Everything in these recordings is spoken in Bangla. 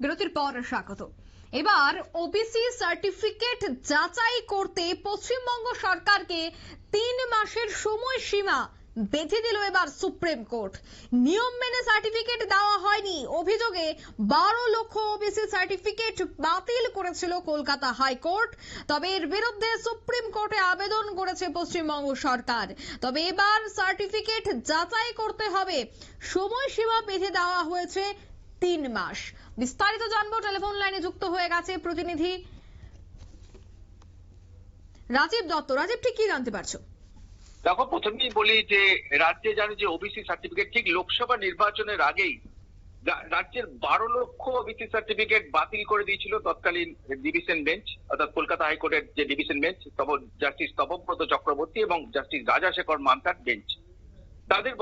বিরতির পর স্বাগত। এবার ওবিসি সার্টিফিকেট যাচাই করতে পশ্চিমবঙ্গ সরকারকে 3 মাসের সময়সীমা বেঁধে দিল এবার সুপ্রিম কোর্ট। নিয়ম মেনে সার্টিফিকেট দেওয়া হয়নি অভিযোগে 12 লক্ষ ওবিসি সার্টিফিকেট বাতিল করেছিল কলকাতা হাইকোর্ট। তবে এর বিরুদ্ধে সুপ্রিম কোর্টে আবেদন করেছে পশ্চিমবঙ্গ সরকার। তবে এবার সার্টিফিকেট যাচাই করতে হবে, সময়সীমা বেঁধে দেওয়া হয়েছে 3 মাস। বিস্তারিত জানবো, টেলিফোন লাইনে যুক্ত হয়ে গেছে প্রতিনিধি রাজীব দত্ত। রাজীব, ঠিক কি জানতে পারছো? দেখো, প্রথমেই বলি যে রাজ্যে জানি যে ওবিসি সার্টিফিকেট ঠিক লোকসভা নির্বাচনের আগেই রাজ্যের 12 লক্ষ ওবিসি সার্টিফিকেট বাতিল করে দিয়েছিল তৎকালীন ডিভিশন বেঞ্চ, অর্থাৎ কলকাতা হাইকোর্টের যে division bench, justice Tapabrata Chakraborty এবং জাস্টিস রাজাশেখর মান্তার বেঞ্চ। তাদের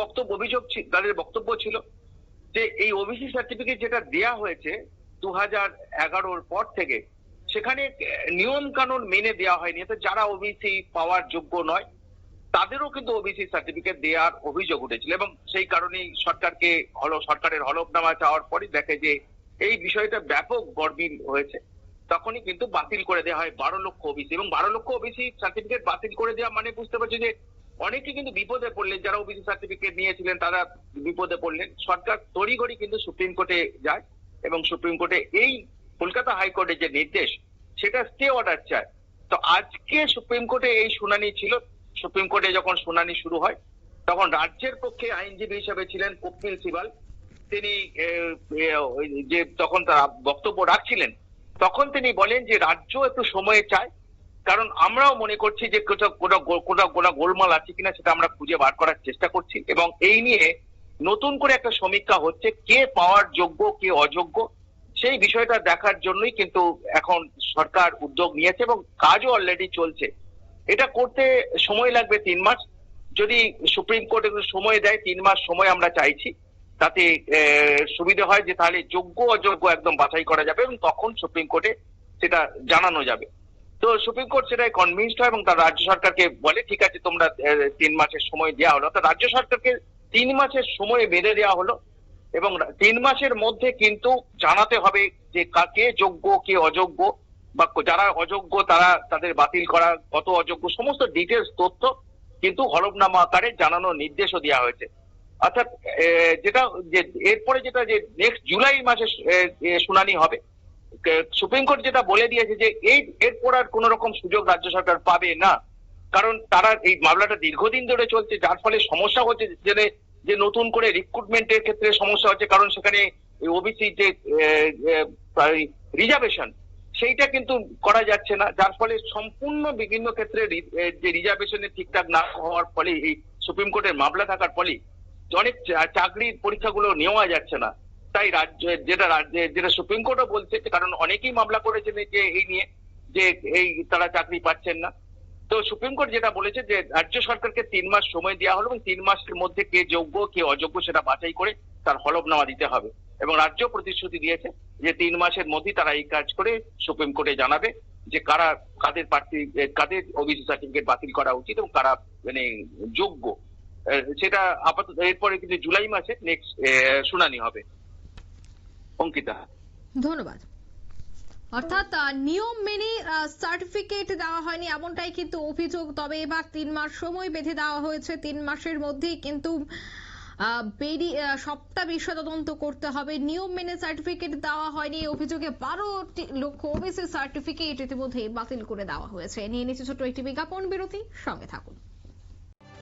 বক্তব্য ছিল যে এই ওবিসি সার্টিফিকেট যেটা দেয়া হয়েছে 2011-র পর থেকে, সেখানে নিয়ম কানুন মেনে দেওয়া হয়নি। যারা ওবিসি পাওয়ার যোগ্য নয় তাদেরও কিন্তু ওবিসি সার্টিফিকেট দেওয়ার অভিযোগ উঠেছিল এবং সেই কারণেই সরকারের হলফনামা চাওয়ার পরই দেখে যে এই বিষয়টা ব্যাপক গরমিল হয়েছে, তখনই কিন্তু বাতিল করে দেওয়া হয় 12 লক্ষ ওবিসি। এবং 12 লক্ষ ওবিসি সার্টিফিকেট বাতিল করে দেওয়া মানে বুঝতে পারছি যে অনেকে কিন্তু বিপদে পড়লেন, যারা ওবিসি সার্টিফিকেট নিয়েছিলেন তারা বিপদে পড়লেন। সরকার তড়িঘড়ি কিন্তু সুপ্রিম কোর্টে যায় এবং সুপ্রিম কোর্টে এই কলকাতা হাইকোর্টের যে নির্দেশ সেটা স্টে অর্ডার চায়। তো আজকে সুপ্রিম কোর্টে এই শুনানি ছিল। সুপ্রিম কোর্টে যখন শুনানি শুরু হয় তখন রাজ্যের পক্ষে আইনজীবী হিসেবে ছিলেন কপিল সিবাল। তিনি যে তখন তারা বক্তব্য রাখছিলেন তখন তিনি বলেন যে রাজ্য একটু সময় চায়, কারণ আমরাও মনে করছি যে কোন গোলমাল আছে কিনা সেটা আমরা খুঁজে বার করার চেষ্টা করছি এবং এই নিয়ে নতুন করে একটা সমীক্ষা হচ্ছে, কে পাওয়ার যোগ্য কে অযোগ্য সেই বিষয়টা দেখার জন্যই কিন্তু এখন সরকার উদ্যোগ নিয়েছে এবং কাজও অলরেডি চলছে। এটা করতে সময় লাগবে 3 মাস। যদি সুপ্রিম কোর্ট একটু সময় দেয়, 3 মাস সময় আমরা চাইছি, তাতে সুবিধা হয় যে তাহলে যোগ্য অযোগ্য একদম বাছাই করা যাবে এবং তখন সুপ্রিম কোর্টে সেটা জানানো যাবে। তো সুপ্রিম কোর্ট সেটাই কনভিন্সড হয় এবং তার রাজ্য সরকারকে বলে ঠিক আছে তোমরা 3 মাসের সময় দেওয়া হলো। তো রাজ্য সরকারকে 3 মাসের সময় বেঁধে দেওয়া হলো এবং 3 মাসের মধ্যে কিন্তু জানাতে হবে যে কে যোগ্য কে অযোগ্য, বা যারা অযোগ্য তারা তাদের বাতিল করা, কত অযোগ্য সমস্ত ডিটেলস তথ্য কিন্তু হলফনামা আকারে জানানোর নির্দেশও দেওয়া হয়েছে। অর্থাৎ যেটা যে এরপরে যেটা যে নেক্সট জুলাই মাসে শুনানি হবে, সুপ্রিম কোর্ট যেটা বলে দিয়েছে যে এরপর আর কোন রকম সুযোগ রাজ্য সরকার পাবে না, কারণ তারা এই মামলাটা দীর্ঘদিন ধরে চলছে, যার ফলে সমস্যা হচ্ছে যে নতুন করে রিক্রুটমেন্টের ক্ষেত্রে সমস্যা হচ্ছে, কারণ সেখানে ওবিসি যে রিজার্ভেশন সেইটা কিন্তু করা যাচ্ছে না, যার ফলে সম্পূর্ণ বিভিন্ন ক্ষেত্রে যে রিজার্ভেশনের ঠিকঠাক না হওয়ার ফলে এই সুপ্রিম কোর্টের মামলা থাকার ফলে অনেক চাকরির পরীক্ষাগুলো নেওয়া যাচ্ছে না। তাই যেটা সুপ্রিম কোর্টও বলছে, কারণ অনেকেই মামলা করেছেন যে এই নিয়ে যে এই তারা চাকরি পাচ্ছেন না। তো সুপ্রিম কোর্ট যেটা বলেছে যে রাজ্য সরকারকে 3 মাস সময় দেওয়া হলো এবং 3 মাসের মধ্যে কে যোগ্য কে অযোগ্য সেটা বাছাই করে তার হলফনামা দিতে হবে এবং রাজ্য প্রতিশ্রুতি দিয়েছে যে 3 মাসের মধ্যে তারা এই কাজ করে সুপ্রিম কোর্টে জানাবে যে কাদের ওবিসি সার্টিফিকেট বাতিল করা উচিত এবং কারা মানে যোগ্য। সেটা আপাতত এরপরে কিন্তু জুলাই মাসে নেক্সট শুনানি হবে। অঙ্কিতা, ধন্যবাদ। অর্থাৎ নিয়ম মেনে সার্টিফিকেট দেওয়া হয়নি এমনটাই কিন্তু অভিযোগ। তবে এবার 3 মাস সময় বেঁধে দেওয়া হয়েছে, 3 মাসের মধ্যেই কিন্তু সবটা বিষয় তদন্ত করতে হবে। নিয়ম মেনে সার্টিফিকেট দেওয়া হয়নি এই অভিযোগে 12 লক্ষ ওবিসি সার্টিফিকেট ইতিমধ্যে বাতিল করে দেওয়া হয়েছে। নিয়ে নিচ্ছে ছোট্ট একটি বিজ্ঞাপন বিরতি, সঙ্গে থাকুন।